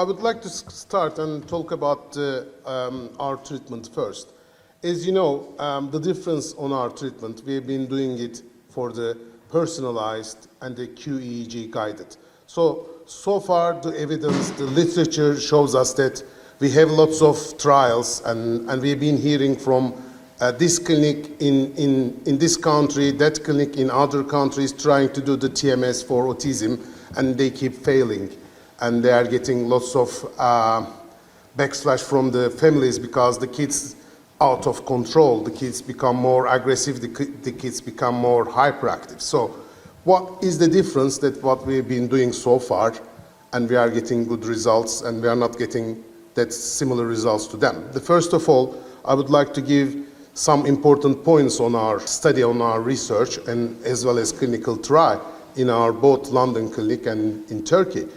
I would like to start and talk about our treatment first. As you know, the difference on our treatment, we have been doing it for the personalized and the qEEG guided. So far the evidence, the literature shows us that we have lots of trials and we've been hearing from this clinic in this country, that clinic in other countries trying to do the TMS for autism, and they keep failing. And they are getting lots of backslash from the families because the kids out of control, the kids become more aggressive, the kids become more hyperactive. So what is the difference that what we've been doing so far, and we are getting good results, and we are not getting that similar results to them? The first of all, I would like to give some important points on our study, on our research, and as well as clinical trial in our both London clinic and in Turkey.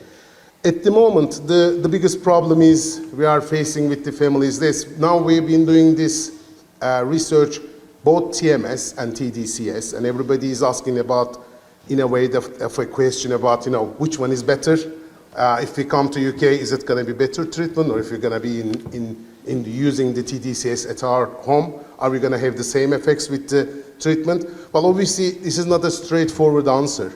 At the moment, the biggest problem is we are facing with the families this. Now we've been doing this research, both TMS and TDCS, and everybody is asking about, in a way, of a question about, which one is better? If we come to UK, is it going to be better treatment, or if we're going to be in using the TDCS at our home, are we going to have the same effects with the treatment? Well, obviously, this is not a straightforward answer.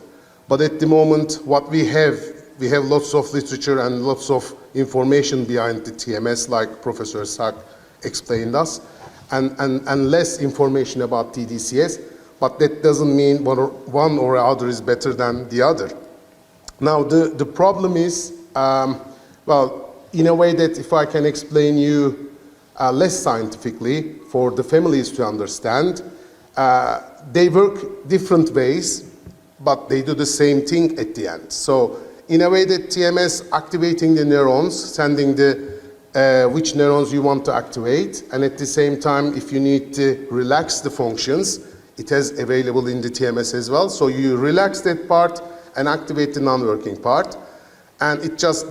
But at the moment, what we have lots of literature and lots of information behind the TMS, like Professor Sack explained us, and less information about TDCS, but that doesn't mean one or other is better than the other. Now, the problem is, well, in a way that if I can explain you less scientifically for the families to understand, they work different ways, but they do the same thing at the end. So in a way that TMS activating the neurons, sending the which neurons you want to activate, and at the same time, if you need to relax the functions, it has available in the TMS as well. So you relax that part and activate the non-working part, and it just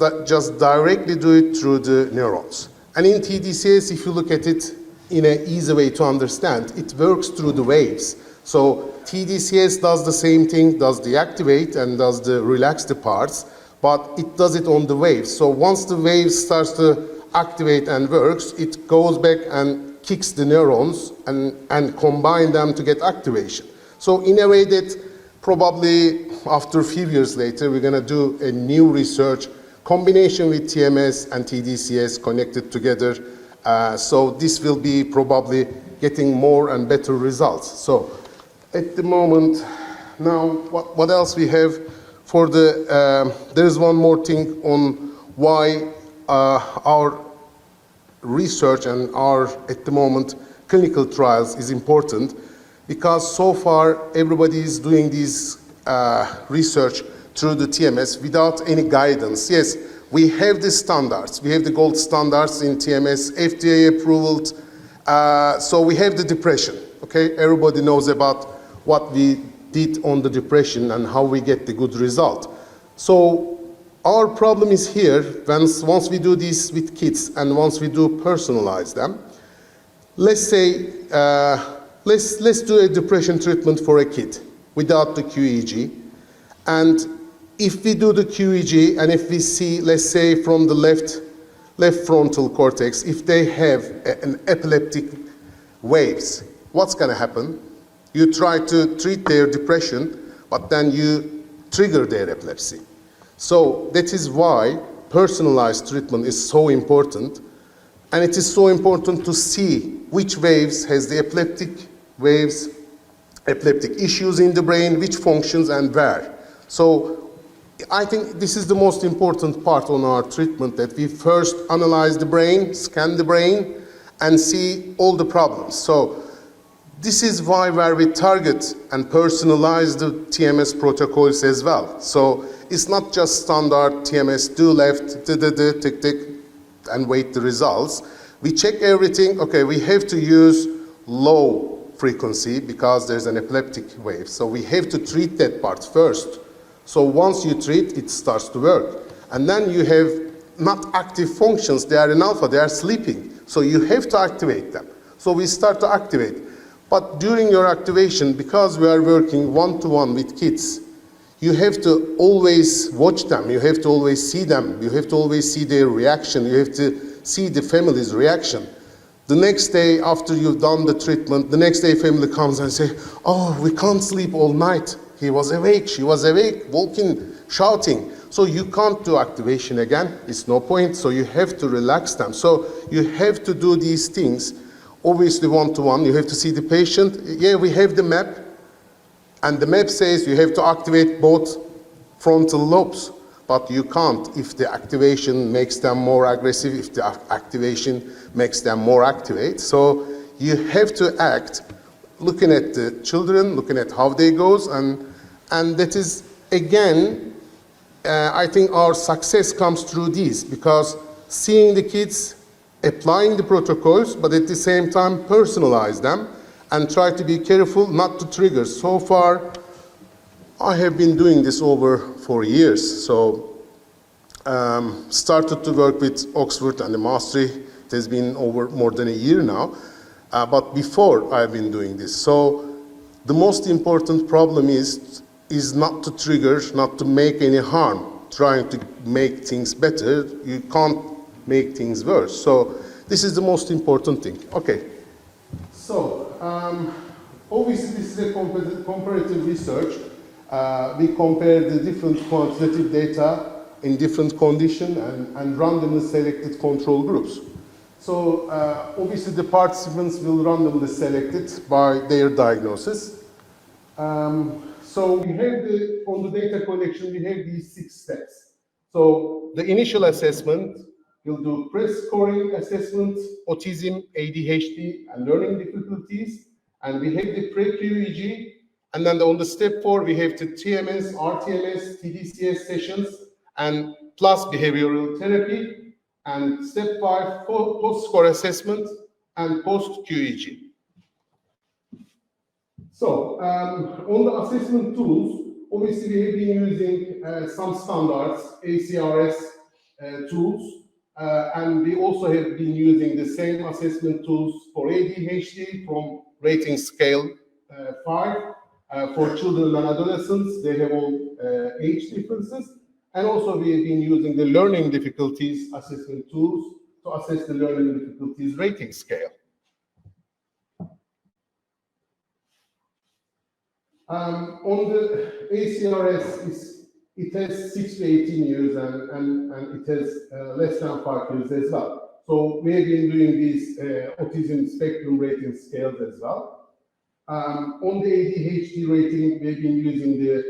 directly do it through the neurons. And in TDCS, if you look at it in an easy way to understand, it works through the waves. So TDCS does the same thing, does the activate and does the relax the parts, but it does it on the waves. So once the wave starts to activate and works, it goes back and kicks the neurons and combine them to get activation. So in a way that probably after a few years later, we're going to do a new research combination with TMS and TDCS connected together. So this will be probably getting more and better results. So at the moment, now what else we have for the, there is one more thing on why our research and our, at the moment, clinical trials is important, because so far everybody is doing this research through the TMS without any guidance. Yes, we have the standards, we have the gold standards in TMS, FDA approved, so we have the depression, okay? Everybody knows about what we did on the depression and how we get the good result. So our problem is here, once we do this with kids and once we do personalize them, let's say, let's do a depression treatment for a kid without the qEEG. And if we do the qEEG and if we see, let's say from the left frontal cortex, if they have an epileptic waves, what's going to happen? You try to treat their depression, but then you trigger their epilepsy. So that is why personalized treatment is so important, and it is so important to see which waves has the epileptic waves, epileptic issues in the brain, which functions and where. So I think this is the most important part on our treatment, that we first analyze the brain, scan the brain, and see all the problems. So this is why where we target and personalize the TMS protocols as well. So it's not just standard TMS, do left, tick, tick, and wait the results. We check everything. Okay, we have to use low frequency because there's an epileptic wave. So we have to treat that part first. So once you treat, it starts to work. And then you have not active functions. They are in alpha, they are sleeping. So you have to activate them. So we start to activate. But during your activation, because we are working one-to-one with kids, you have to always watch them, you have to always see them, you have to always see their reaction, you have to see the family's reaction. The next day after you've done the treatment, the next day family comes and say, oh, we can't sleep all night. He was awake, she was awake, walking, shouting. So you can't do activation again, it's no point, so you have to relax them. So you have to do these things, obviously one-to-one, you have to see the patient. Yeah, we have the map, and the map says you have to activate both frontal lobes, but you can't if the activation makes them more aggressive, if the activation makes them more activate. So you have to act looking at the children, looking at how they goes, and that is, again, I think our success comes through this, because seeing the kids, applying the protocols, but at the same time personalize them, and try to be careful not to trigger. So far, I have been doing this over 4 years. So started to work with Oxford and the Maastricht. It has been over more than a year now. But before I've been doing this. So the most important problem is not to trigger, not to make any harm, trying to make things better. You can't make things worse. So this is the most important thing. Okay. So, obviously this is a comparative research. We compare the different quantitative data in different conditions and randomly selected control groups. So, obviously the participants will randomly selected by their diagnosis. So we have on the data collection, we have these 6 steps. So the initial assessment, you'll do pre-scoring assessment, autism, ADHD, and learning difficulties. And we have the pre-qEEG. And then on the step 4, we have the TMS, RTMS, TDCS sessions, and plus behavioral therapy. And step 5, post-score assessment and post-qEEG. So on the assessment tools, obviously we have been using some standards, ACRS tools. And we also have been using the same assessment tools for ADHD from rating scale 5. For children and adolescents, they have all age differences. And also we have been using the learning difficulties assessment tools to assess the learning difficulties rating scale. On the ACRS, it has 6 to 18 years and it has less than 5 years as well. So we have been doing these autism spectrum rating scales as well. On the ADHD rating, we've been using the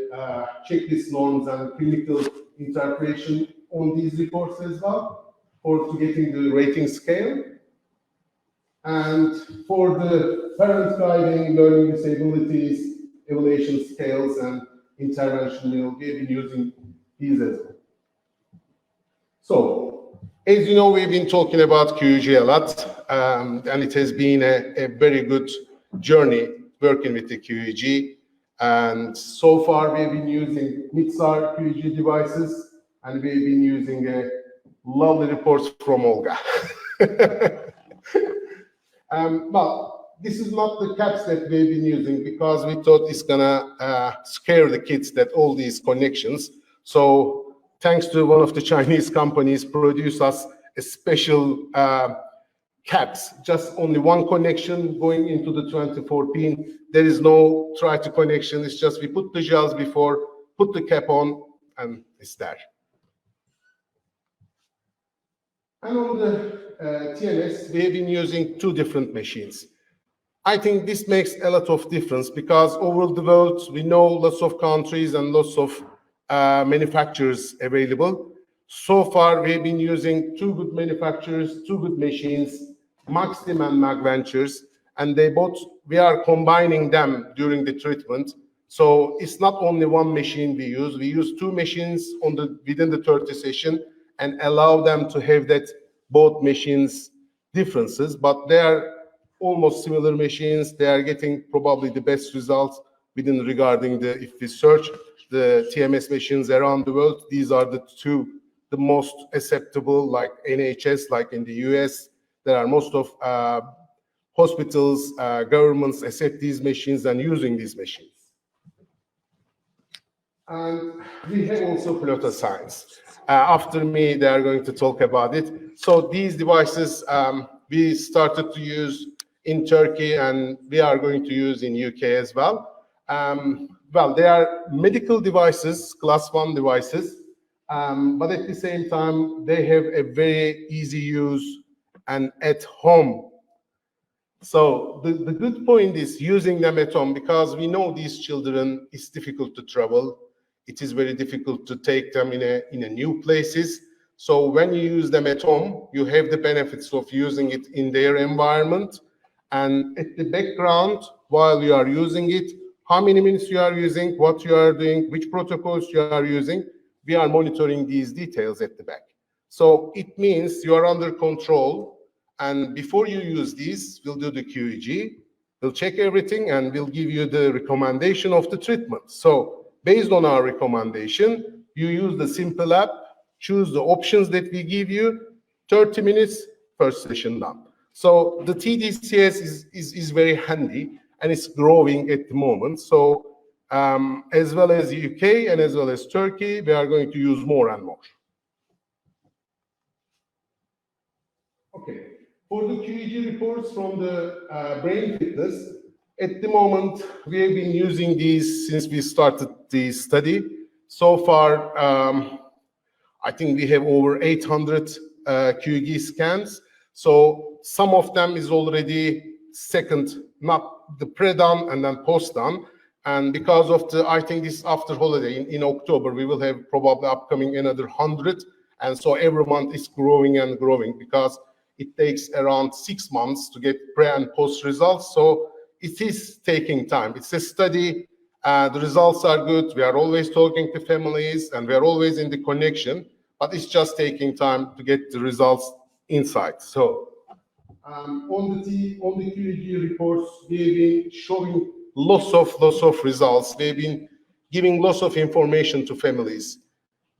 checklist norms and clinical interpretation on these reports as well for getting the rating scale. And for the parent guiding learning disabilities, evaluation scales and intervention, we've been using these as well. So, as you know, we've been talking about qEEG a lot, and it has been a very good journey working with the qEEG. And so far, we've been using MITSAR qEEG devices, and we've been using lovely reports from Olga. But this is not the caps that we've been using because we thought it's gonna scare the kids that all these connections. So thanks to one of the Chinese companies produce us a special caps, just only one connection going into the 24 pin. There is no try to connection. It's just we put the gels before, put the cap on, and it's there. And on the TMS, we have been using 2 different machines. I think this makes a lot of difference because over the world, we know lots of countries and lots of manufacturers available. So far, we've been using 2 good manufacturers, 2 good machines, Maxim and MagVentures, and we are combining them during the treatment. So it's not only one machine we use 2 machines within the 30 session and allow them to have that both machines differences, but they are almost similar machines. They are getting probably the best results regarding if we search the TMS machines around the world, these are the most acceptable, like NHS, like in the US. There are most of hospitals, governments accept these machines and using these machines. And we have also Pilota Science. After me, they are going to talk about it. So these devices we started to use in Turkey, and we are going to use in UK as well. Well, they are medical devices, class 1 devices, but at the same time, they have a very easy use and at home. So the good point is using them at home, because we know these children, it's difficult to travel. It is very difficult to take them in a new places. So when you use them at home, you have the benefits of using it in their environment. And at the background, while you are using it, how many minutes you are using, what you are doing, which protocols you are using, we are monitoring these details at the back. So it means you are under control. And before you use these, we'll do the qEEG, we'll check everything, and we'll give you the recommendation of the treatment. So based on our recommendation, you use the simple app, choose the options that we give you, 30 minutes, first session done. So the TDCS is very handy, and it's growing at the moment. So as well as UK and as well as Turkey, we are going to use more and more. Okay. For the qEEG reports from the brain fitness, at the moment, we have been using these since we started the study. So far, I think we have over 800 qEEG scans. So some of them is already second, not the pre-done and then post-done. And because of the, I think this after holiday in October, we will have probably upcoming another 100. And so every month is growing and growing, because it takes around 6 months to get pre and post results. So it is taking time. It's a study. The results are good. We are always talking to families, and we are always in the connection, but it's just taking time to get the results inside. So on the qEEG reports, we've been showing lots of results. We've been giving lots of information to families.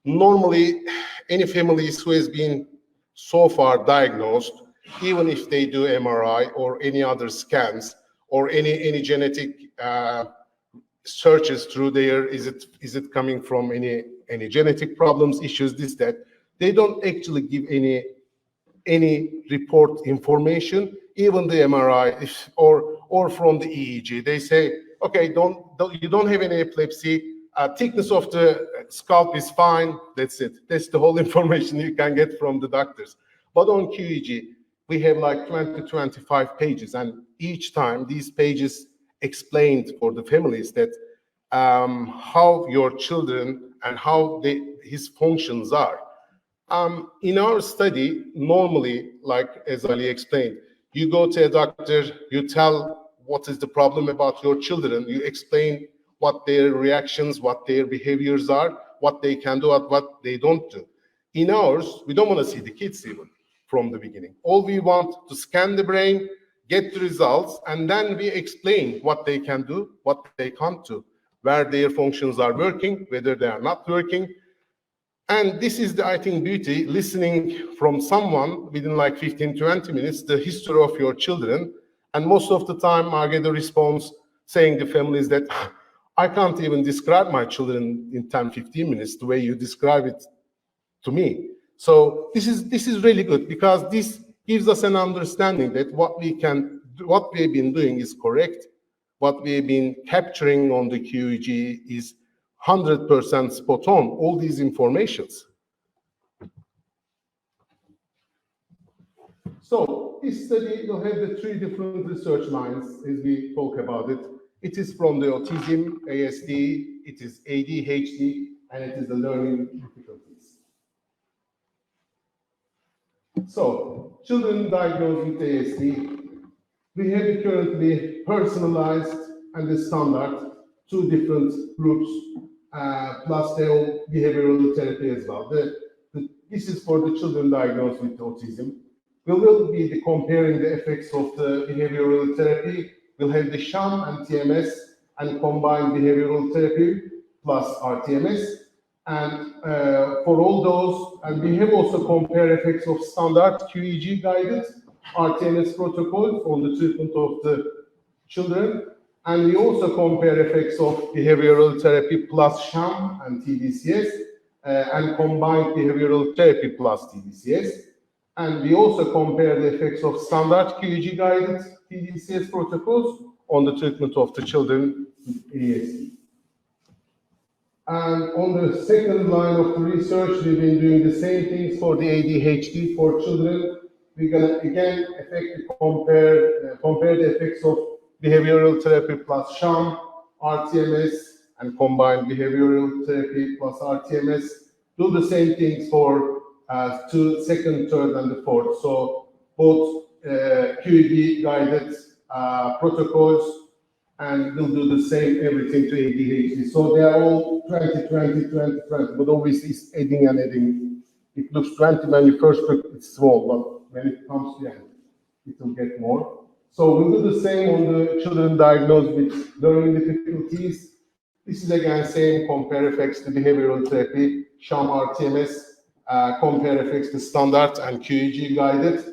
Normally, any families who has been so far diagnosed, even if they do MRI or any other scans or any genetic searches through there, is it coming from any genetic problems, issues, this, that, they don't actually give any report information, even the MRI or from the EEG. They say, okay, you don't have any epilepsy, thickness of the scalp is fine, that's it. That's the whole information you can get from the doctors. But on qEEG, we have like 20 to 25 pages, and each time these pages explained for the families that how your children and how his functions are. In our study, normally, like as Ali explained, you go to a doctor, you tell what is the problem about your children, you explain what their reactions, what their behaviors are, what they can do, and what they don't do. In ours, we don't want to see the kids even from the beginning. All we want to scan the brain, get the results, and then we explain what they can do, what they can't do, where their functions are working, whether they are not working. And this is the, I think, beauty, listening from someone within like 15, 20 minutes, the history of your children. And most of the time I get a response saying to families that I can't even describe my children in 10, 15 minutes the way you describe it to me. So this is really good, because this gives us an understanding that what we've been doing is correct. What we've been capturing on the qEEG is 100% spot on, all these informations. So this study will have the 3 different research lines as we talk about it. It is from the autism, ASD, it is ADHD, and it is the learning difficulties. So children diagnosed with ASD, we have currently personalized and the standard 2 different groups, plus their own behavioral therapy as well. This is for the children diagnosed with autism. We will be comparing the effects of the behavioral therapy. We'll have the sham and TMS and combined behavioral therapy plus RTMS. And for all those, and we have also compared effects of standard qEEG guided RTMS protocols on the treatment of the children. And we also compare effects of behavioral therapy plus sham and TDCS and combined behavioral therapy plus TDCS. And we also compare the effects of standard qEEG guided TDCS protocols on the treatment of the children with ASD. And on the second line of the research, we've been doing the same things for the ADHD for children. We're going to again compare the effects of behavioral therapy plus sham, RTMS, and combined behavioral therapy plus RTMS. Do the same things for second, third, and the fourth. So both qEEG guided protocols, and we'll do the same everything to ADHD. So they are all 20, 20, 20, 20, but obviously it's adding and adding. It looks 20 when you first look, it's small, but when it comes to the end, it will get more. So we'll do the same on the children diagnosed with learning difficulties. This is again same, compare effects to behavioral therapy, sham RTMS, compare effects to standard and qEEG guided,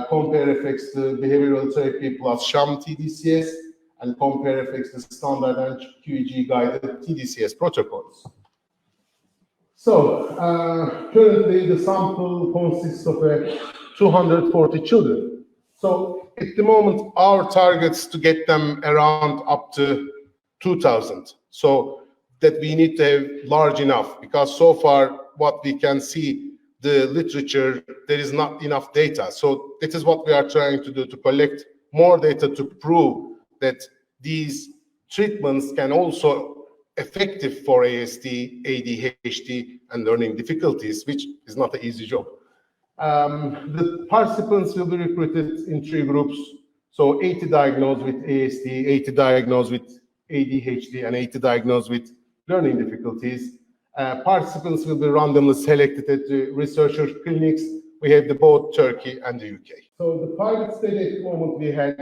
compare effects to behavioral therapy plus sham TDCS, and compare effects to standard and qEEG guided TDCS protocols. So currently the sample consists of 240 children. So at the moment our target's to get them around up to 2,000. So that we need to have large enough, because so far what we can see, the literature, there is not enough data. So this is what we are trying to do, to collect more data to prove that these treatments can also effective for ASD, ADHD, and learning difficulties, which is not an easy job. The participants will be recruited in 3 groups. So 80 diagnosed with ASD, 80 diagnosed with ADHD, and 80 diagnosed with learning difficulties. Participants will be randomly selected at the researcher clinics. We have both Turkey and the UK. So the pilot study at the moment we had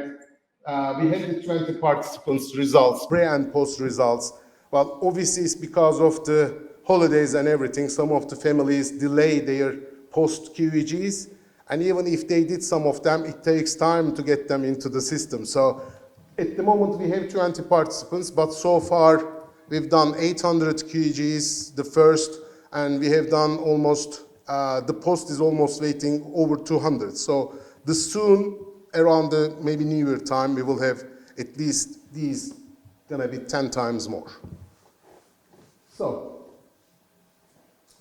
the 20 participants results, pre and post results. Well, obviously it's because of the holidays and everything. Some of the families delay their post qEEGs, and even if they did some of them, it takes time to get them into the system. So at the moment we have 20 participants, but so far we've done 800 qEEGs, the first, and we have done almost, the post is almost waiting over 200. So the soon, around the maybe New Year time, we will have at least these gonna be 10 times more. So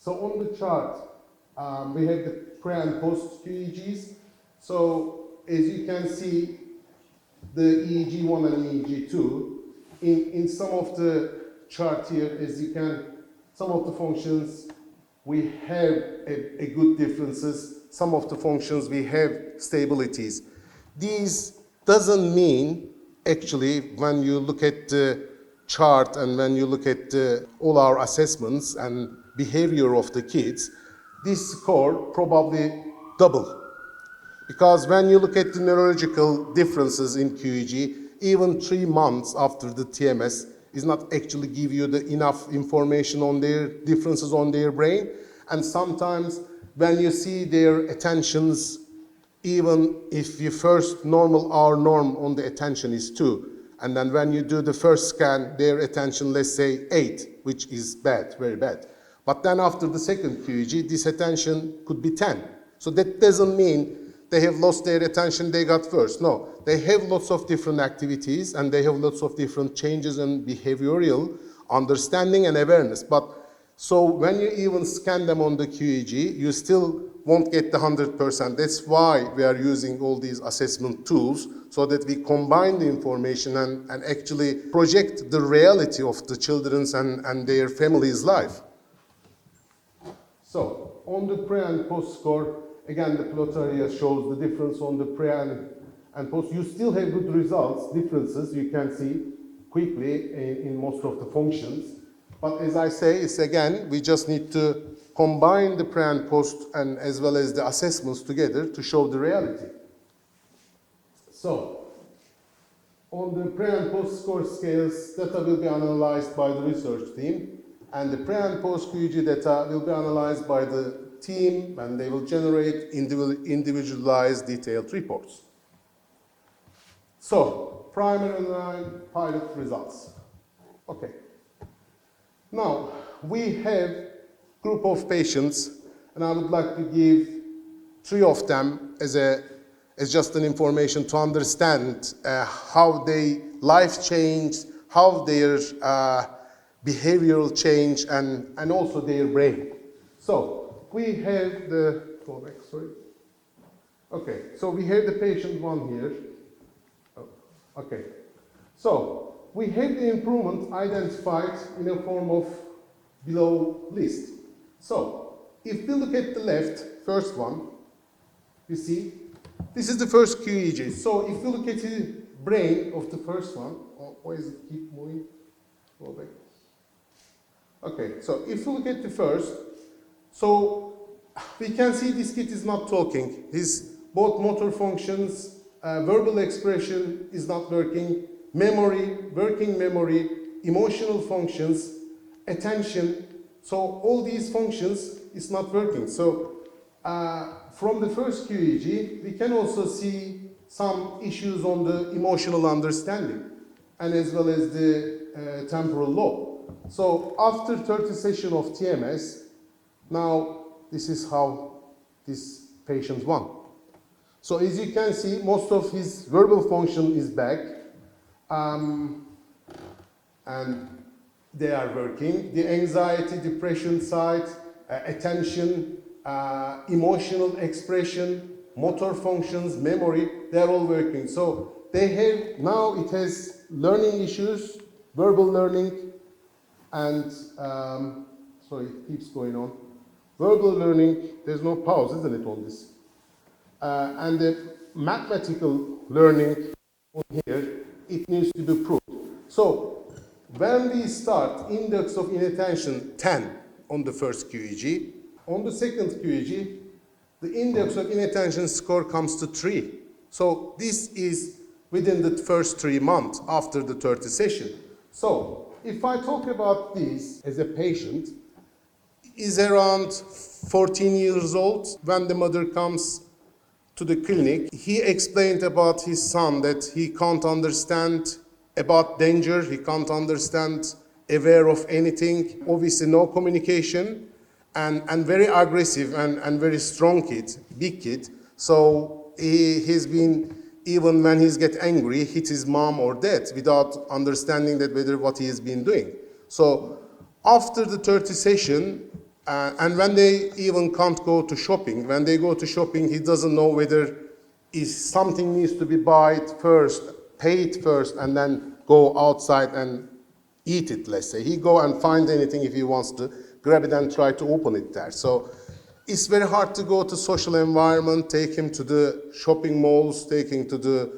on the chart, we have the pre and post qEEGs. So as you can see, the EEG1 and EEG2, in some of the chart here, as you can, some of the functions we have a good differences, some of the functions we have stabilities. These doesn't mean, actually, when you look at the chart and when you look at all our assessments and behavior of the kids, this score probably double. Because when you look at the neurological differences in qEEG, even 3 months after the TMS is not actually give you the enough information on their differences on their brain. And sometimes when you see their attentions, even if you first our norm on the attention is 2, and then when you do the first scan, their attention, let's say 8, which is bad, very bad. But then after the second qEEG, this attention could be 10. So that doesn't mean they have lost their attention, they got worse. No, they have lots of different activities and they have lots of different changes in behavioral understanding and awareness. But so when you even scan them on the qEEG, you still won't get the 100%. That's why we are using all these assessment tools, so that we combine the information and actually project the reality of the children's and their family's life. So on the pre and post score, again, the plot area shows the difference on the pre and post. You still have good results, differences you can see quickly in most of the functions. But as I say, it's again, we just need to combine the pre and post and as well as the assessments together to show the reality. So on the pre and post score scales, data will be analyzed by the research team, and the pre and post qEEG data will be analyzed by the team, and they will generate individualized detailed reports. So, primary line pilot results. Okay. Now, we have group of patients, and I would like to give 3 of them as just an information to understand how their life changed, how their behavioral change, and also their brain. So, we have go back, sorry. Okay, so we have the patient 1 here. Okay, so we have the improvement identified in a form of below list. So if we look at the left, first one, you see, this is the first qEEG. So if you look at the brain of the first one, why does it keep moving? Go back. Okay, so if you look at the first, so we can see this kid is not talking. His both motor functions, verbal expression is not working, memory, working memory, emotional functions, attention. So all these functions is not working. So from the first qEEG, we can also see some issues on the emotional understanding and as well as the temporal lobe. So after 30 sessions of TMS, now this is how this patient won. So as you can see, most of his verbal function is back, and they are working. The anxiety, depression side, attention, emotional expression, motor functions, memory, they are all working. So they have, now it has learning issues, verbal learning, and, sorry, it keeps going on. Verbal learning, there's no pause, isn't it, on this? And the mathematical learning on here, it needs to be proved. So when we start index of inattention 10 on the first qEEG, on the second qEEG, the index of inattention score comes to 3. So this is within the first 3 months after the 30 session. So if I talk about this as a patient, is around 14 years old when the mother comes to the clinic. He explained about his son that he can't understand about danger, he can't understand aware of anything, obviously no communication, and very aggressive and very strong kid, big kid. So he's been, even when he's get angry, hit his mom or dad without understanding that whether what he has been doing. So after the 30 session, and when they even can't go to shopping, when they go to shopping, he doesn't know whether something needs to be bought first, paid first, and then go outside and eat it, let's say. He go and find anything if he wants to, grab it and try to open it there. So it's very hard to go to social environment, take him to the shopping malls, take him to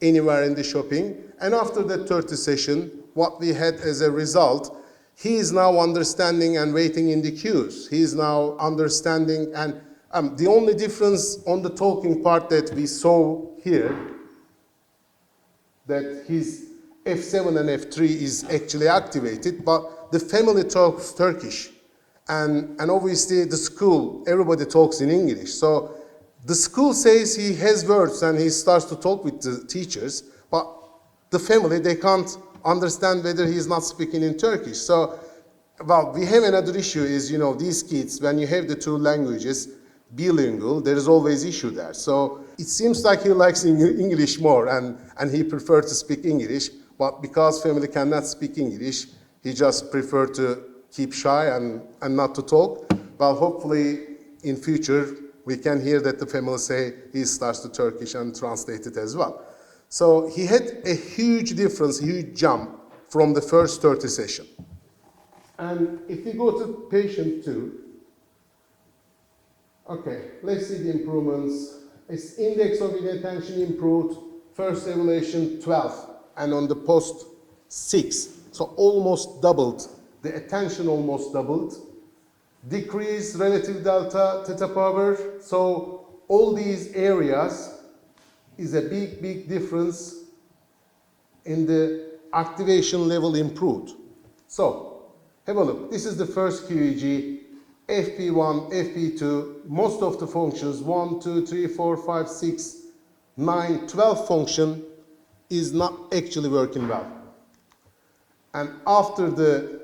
anywhere in the shopping. And after that 30 session, what we had as a result, he is now understanding and waiting in the queues. He is now understanding, and the only difference on the talking part that we saw here, that his F7 and F3 is actually activated, but the family talks Turkish. And obviously the school, everybody talks in English. So the school says he has words and he starts to talk with the teachers, but the family, they can't understand whether he's not speaking in Turkish. So, well, we have another issue is, you know, these kids, when you have the 2 languages, bilingual, there is always issue there. So it seems like he likes English more and he prefers to speak English, but because family cannot speak English, he just prefers to keep shy and not to talk. Well, hopefully in future, we can hear that the family say he starts to Turkish and translate it as well. So he had a huge difference, huge jump from the first 30 session. And if we go to patient 2, okay, let's see the improvements. Its index of inattention improved, first evaluation 12, and on the post 6. So almost doubled, the attention almost doubled. Decreased relative delta theta power, so all these areas is a big, big difference in the activation level improved. So, have a look. This is the first qEEG, FP1, FP2, most of the functions, 1, 2, 3, 4, 5, 6, 9, 12 function is not actually working well. And after the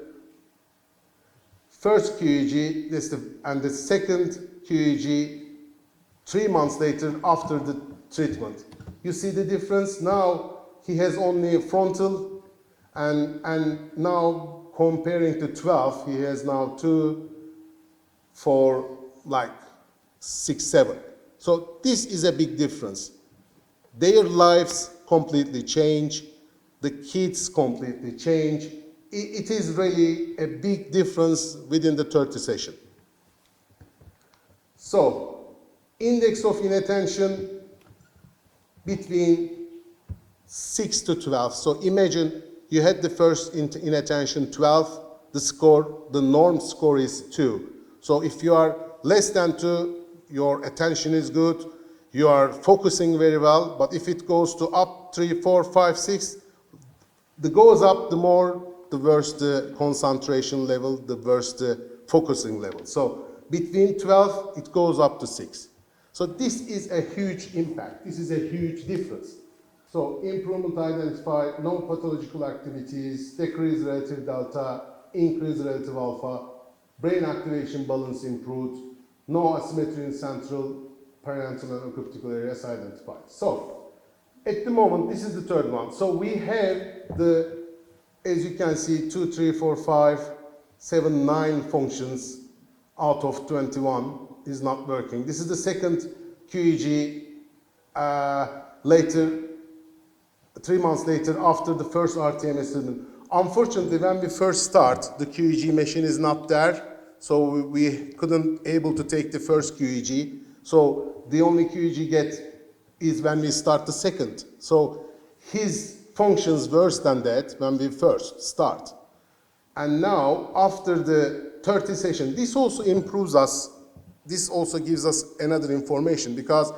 first qEEG and the second qEEG 3 months later after the treatment, you see the difference. Now he has only frontal, and now comparing to 12, he has now 2, 4, like 6, 7. So this is a big difference. Their lives completely change. The kids completely change. It is really a big difference within the 30 session. So, index of inattention between 6 to 12. So imagine you had the first inattention 12, the norm score is 2. So if you are less than 2, your attention is good, you are focusing very well, but if it goes to up 3, 4, 5, 6, the goes up, the worse the concentration level, the worse the focusing level. So between 12, it goes up to 6. So this is a huge impact. This is a huge difference. So improvement identified, no pathological activities, decrease relative delta, increase relative alpha, brain activation balance improved, no asymmetry in central, parietal and occipital areas identified. So at the moment, this is the third one. So we have the, as you can see, 2, 3, 4, 5, 7, 9 functions out of 21 is not working. This is the second qEEG later, 3 months later after the first RTMS treatment. Unfortunately, when we first start, the qEEG machine is not there, so we couldn't able to take the first qEEG. So the only qEEG get is when we start the second. So his functions worse than that when we first start. And now, after the 30 session, this also improves us. This also gives us another information, because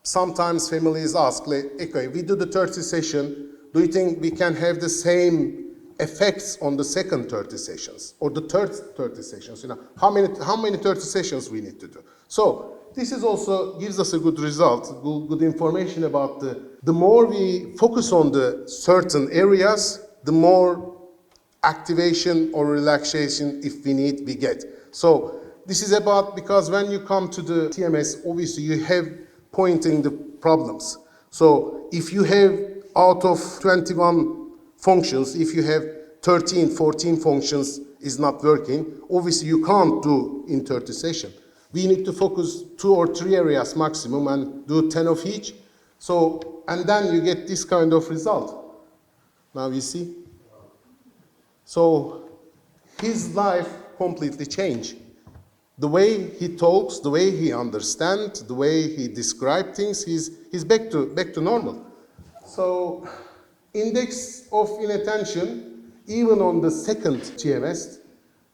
sometimes families ask, like, okay, we do the 30 session, do you think we can have the same effects on the second 30 sessions or the third 30 sessions? You know, how many 30 sessions we need to do? So this is also gives us a good result, good information about the more we focus on the certain areas, the more activation or relaxation, if we need, we get. So this is about, because when you come to the TMS, obviously you have pointing the problems. So if you have out of 21 functions, if you have 13, 14 functions is not working, obviously you can't do in 30 sessions. We need to focus 2 or 3 areas maximum and do 10 of each. So, and then you get this kind of result. Now you see? So his life completely changed. The way he talks, the way he understands, the way he describes things, he's back to normal. So index of inattention, even on the second TMS,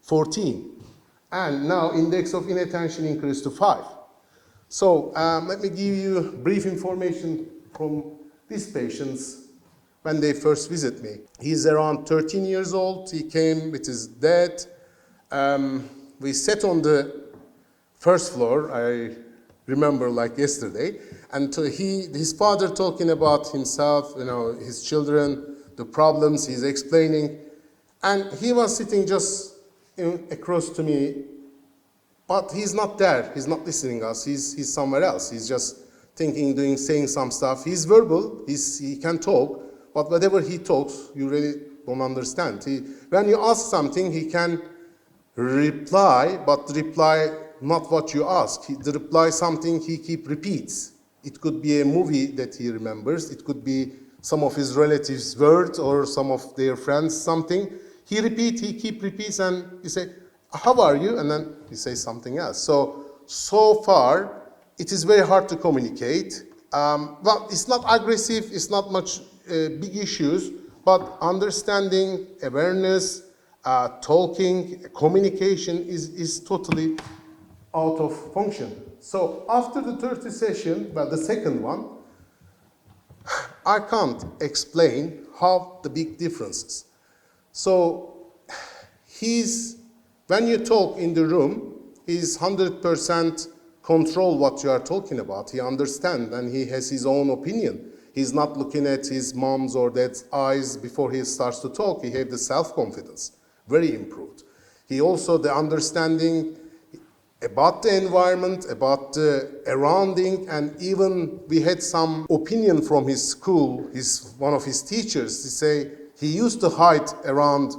14. And now index of inattention increased to 5. So let me give you brief information from these patients when they first visit me. He's around 13 years old. He came with his dad. We sat on the first floor, I remember like yesterday, and his father talking about himself, you know, his children, the problems he's explaining, and he was sitting just across to me, but he's not there, he's not listening us, he's somewhere else, he's just thinking, saying some stuff. He's verbal, he can talk, but whatever he talks, you really don't understand. When you ask something, he can reply, but reply not what you ask. The reply something he repeats. It could be a movie that he remembers. It could be some of his relatives' words or some of their friends' something. He keep repeats, and you say, how are you? And then he says something else. So far, it is very hard to communicate. Well, it's not aggressive, it's not much big issues, but understanding, awareness, talking, communication is totally out of function. So after the 30 session, well, the second one, I can't explain how the big differences. So when you talk in the room, he's 100% control what you are talking about. He understands and he has his own opinion. He's not looking at his mom's or dad's eyes before he starts to talk. He has the self-confidence, very improved. He also, the understanding about the environment, about the surrounding, and even we had some opinion from his school, one of his teachers, to say he used to hide around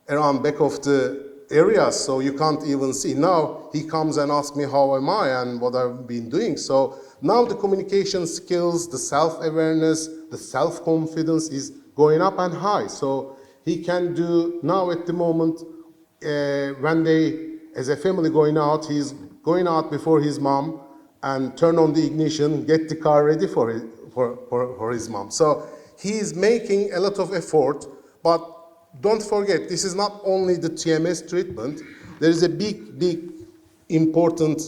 back of the areas, so you can't even see. Now he comes and asks me how am I and what I've been doing. So now the communication skills, the self-awareness, the self-confidence is going up and high. So he can do now at the moment, when they, as a family going out, he's going out before his mom and turn on the ignition, get the car ready for his mom. So he is making a lot of effort, but don't forget, this is not only the TMS treatment. There is a big, important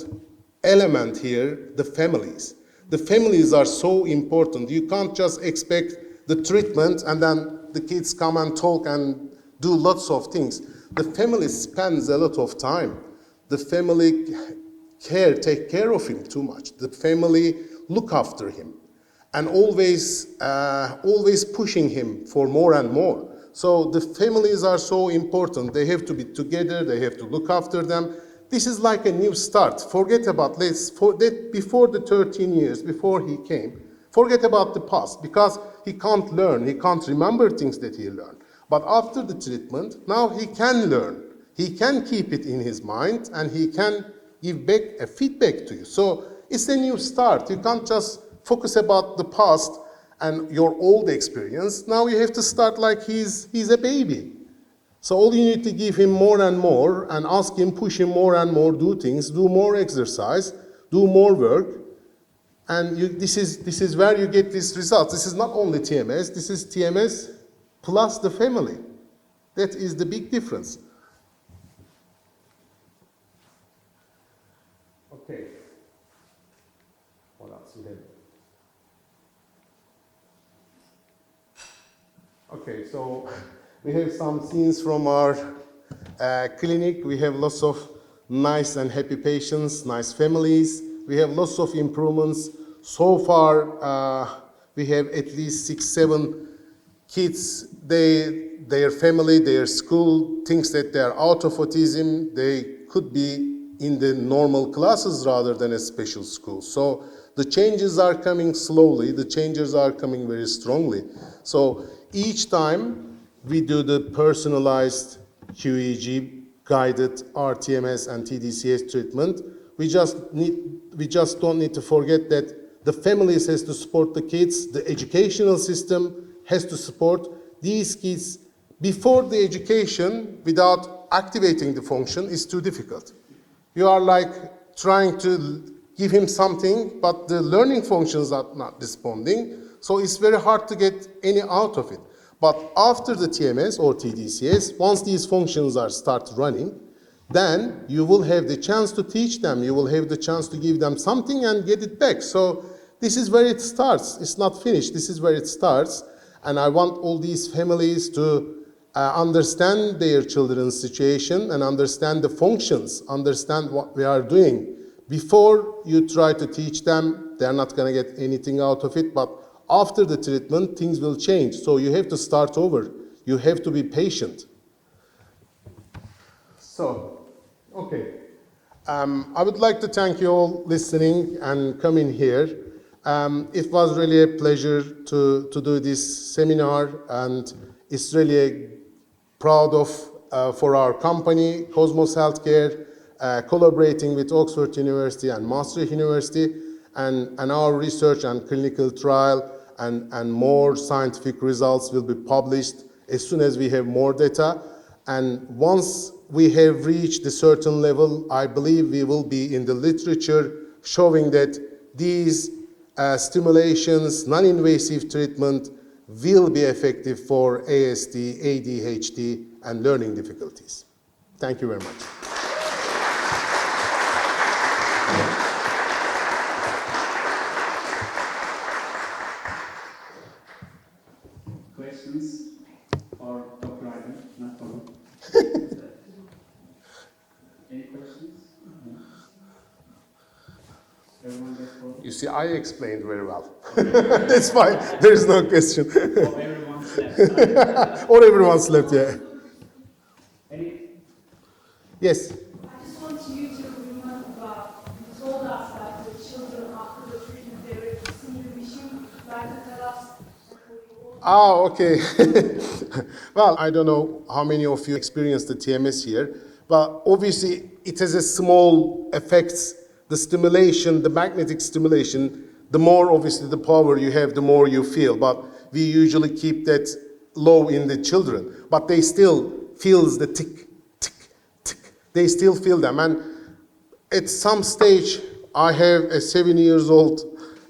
element here, the families. The families are so important. You can't just expect the treatment and then the kids come and talk and do lots of things. The family spends a lot of time. The family take care of him too much. The family look after him and always pushing him for more and more. So the families are so important. They have to be together. They have to look after them. This is like a new start. Forget about before the 13 years, before he came. Forget about the past because he can't learn. He can't remember things that he learned. But after the treatment, now he can learn. He can keep it in his mind and he can give back a feedback to you. So it's a new start. You can't just focus about the past and your old experience. Now you have to start like he's a baby. So all you need to give him more and more and ask him, push him more and more, do things, do more exercise, do more work. And this is where you get these results. This is not only TMS, this is TMS plus the family. That is the big difference. Okay. What else we have? Okay, so we have some scenes from our clinic. We have lots of nice and happy patients, nice families. We have lots of improvements. So far, we have at least 6-7 kids. Their family, their school thinks that they are out of autism. They could be in the normal classes rather than a special school. So the changes are coming slowly. The changes are coming very strongly. So each time we do the personalized qEEG guided RTMS and TDCS treatment, we just don't need to forget that the families has to support the kids, the educational system has to support these kids. Before the education, without activating the function, is too difficult. You are like trying to give him something, but the learning functions are not responding, so it's very hard to get any out of it. But after the TMS or TDCS, once these functions start running, then you will have the chance to teach them, you will have the chance to give them something and get it back. So this is where it starts. It's not finished. This is where it starts. And I want all these families to understand their children's situation and understand the functions, understand what we are doing. Before you try to teach them, they're not going to get anything out of it. But after the treatment, things will change. So you have to start over. You have to be patient. So, okay. I would like to thank you all listening and coming here. It was really a pleasure to do this seminar, and it's really proud of for our company, Cosmos Healthcare, collaborating with Oxford University and Maastricht University, and our research and clinical trial and more scientific results will be published as soon as we have more data. And once we have reached a certain level, I believe we will be in the literature showing that these stimulations, non-invasive treatment will be effective for ASD, ADHD, and learning difficulties. Thank you very much. Questions for Dr. Aydin? Not for me. Any questions? No. Everyone get for You see, I explained very well. That's fine. There is no question. Or everyone slept. Or everyone slept, yeah. Any? Yes. I just want you to remember, you told us that the children after the treatment, they were stimulation, like to tell us. Okay. Well, I don't know how many of you experienced the TMS here, but obviously it has a small effects. The stimulation, the magnetic stimulation, the more obviously the power you have, the more you feel. But we usually keep that low in the children, but they still feels the tick, tick, tick. They still feel them. And at some stage, I have a 7 years old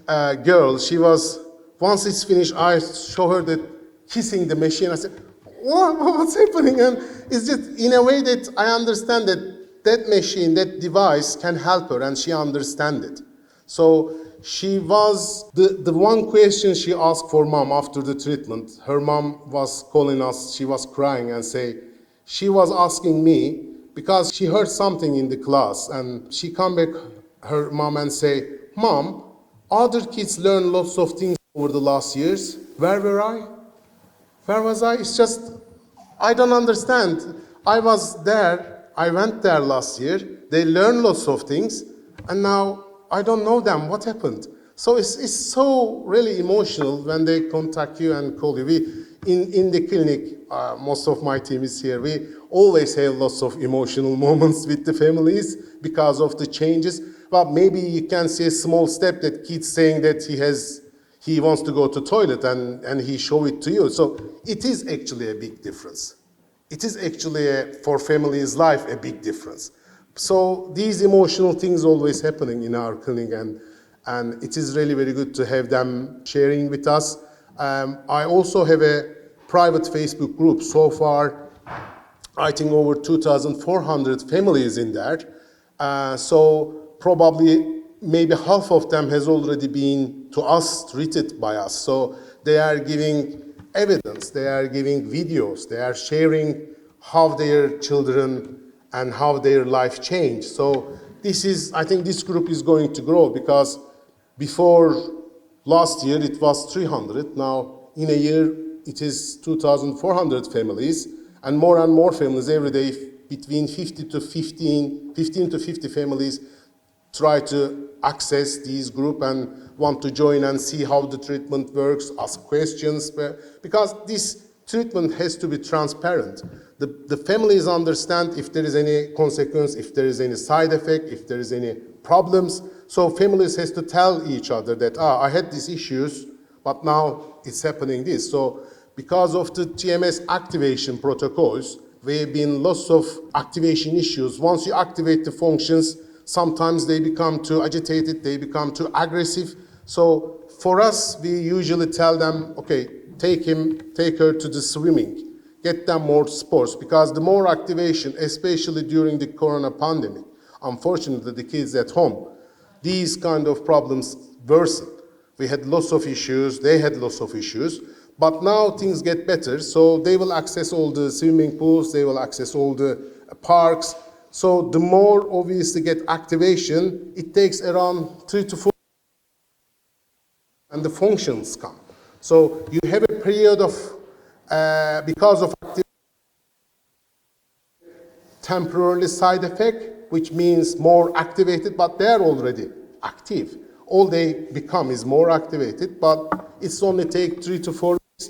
girl. She was, once it's finished, I show her that kissing the machine. I said, what's happening? And it's just in a way that I understand that that machine, that device can help her, and she understands it. So she was, the one question she asked for mom after the treatment, her mom was calling us, she was crying and say, she was asking me, because she heard something in the class, and she come back, her mom, and say, Mom, other kids learn lots of things over the last years. Where were I? Where was I? It's just, I don't understand. I was there, I went there last year, they learned lots of things, and now I don't know them. What happened? So it's so really emotional when they contact you and call you. In the clinic, most of my team is here, we always have lots of emotional moments with the families because of the changes. But maybe you can see a small step that kid's saying that he wants to go to toilet and he show it to you. So it is actually a big difference. It is actually, for families' life, a big difference. So these emotional things always happening in our clinic, and it is really very good to have them sharing with us. I also have a private Facebook group. So far, I think over 2,400 families in there. So probably maybe half of them has already been to us, treated by us. So they are giving evidence, they are giving videos, they are sharing how their children and how their life changed. So this is, I think this group is going to grow, because before last year it was 300, now in a year it is 2,400 families, and more families every day, between 15 to 50 families try to access this group and want to join and see how the treatment works, ask questions, because this treatment has to be transparent. The families understand if there is any consequence, if there is any side effect, if there is any problems. So families has to tell each other that, I had these issues, but now it's happening this. So because of the TMS activation protocols, there have been lots of activation issues. Once you activate the functions, sometimes they become too agitated, they become too aggressive. So for us, we usually tell them, okay, take her to the swimming, get them more sports, because the more activation, especially during the corona pandemic, unfortunately the kids at home, these kind of problems worsen. We had lots of issues, they had lots of issues, but now things get better, so they will access all the swimming pools, they will access all the parks. So the more obviously get activation, it takes around 3 to 4 and the functions come. So you have a period of, because of temporarily side effect, which means more activated, but they're already active. All they become is more activated, but it's only take 3 to 4 weeks,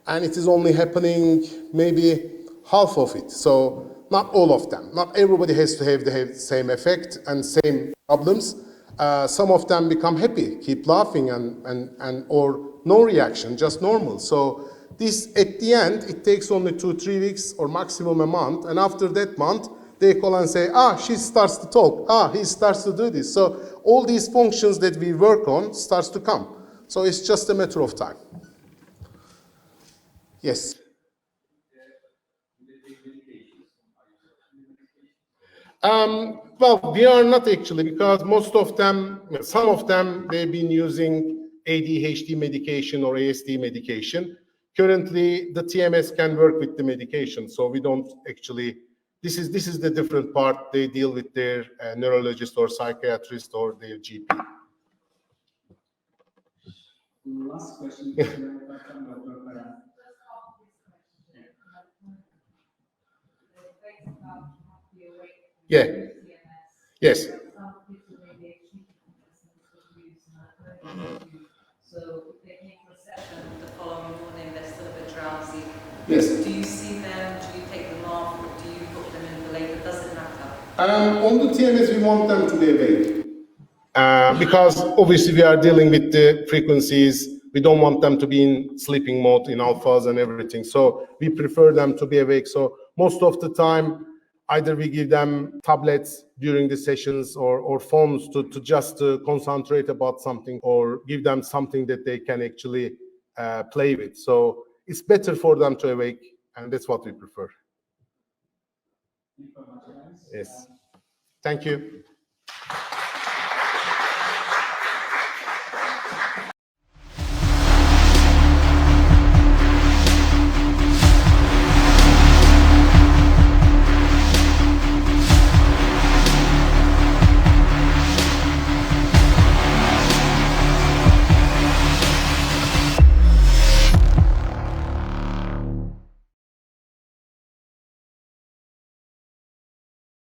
and it is only happening maybe half of it. So not all of them. Not everybody has to have the same effect and same problems. Some of them become happy, keep laughing, and or no reaction, just normal. So this, at the end, it takes only 2-3 weeks or maximum a month, and after that month, they call and say, she starts to talk, he starts to do this. So all these functions that we work on starts to come. So it's just a matter of time. Yes. Well, we are not actually, because most of them, some of them, they've been using ADHD medication or ASD medication. Currently, the TMS can work with the medication, so we don't actually, this is the different part. They deal with their neurologist or psychiatrist or their GP. Last question from Dr. Karan. Yeah. Yes. So if they came for a session the following morning, they're still a bit drowsy. Yes. Do you see them? Do you take them off? Do you put them in for later? Does it matter? On the TMS, we want them to be awake. Because obviously we are dealing with the frequencies. We don't want them to be in sleeping mode in alphas and everything. So we prefer them to be awake. So most of the time, either we give them tablets during the sessions or phones to just concentrate about something, or give them something that they can actually play with. So it's better for them to awake, and that's what we prefer. Thank you very much, guys. Yes. Thank you.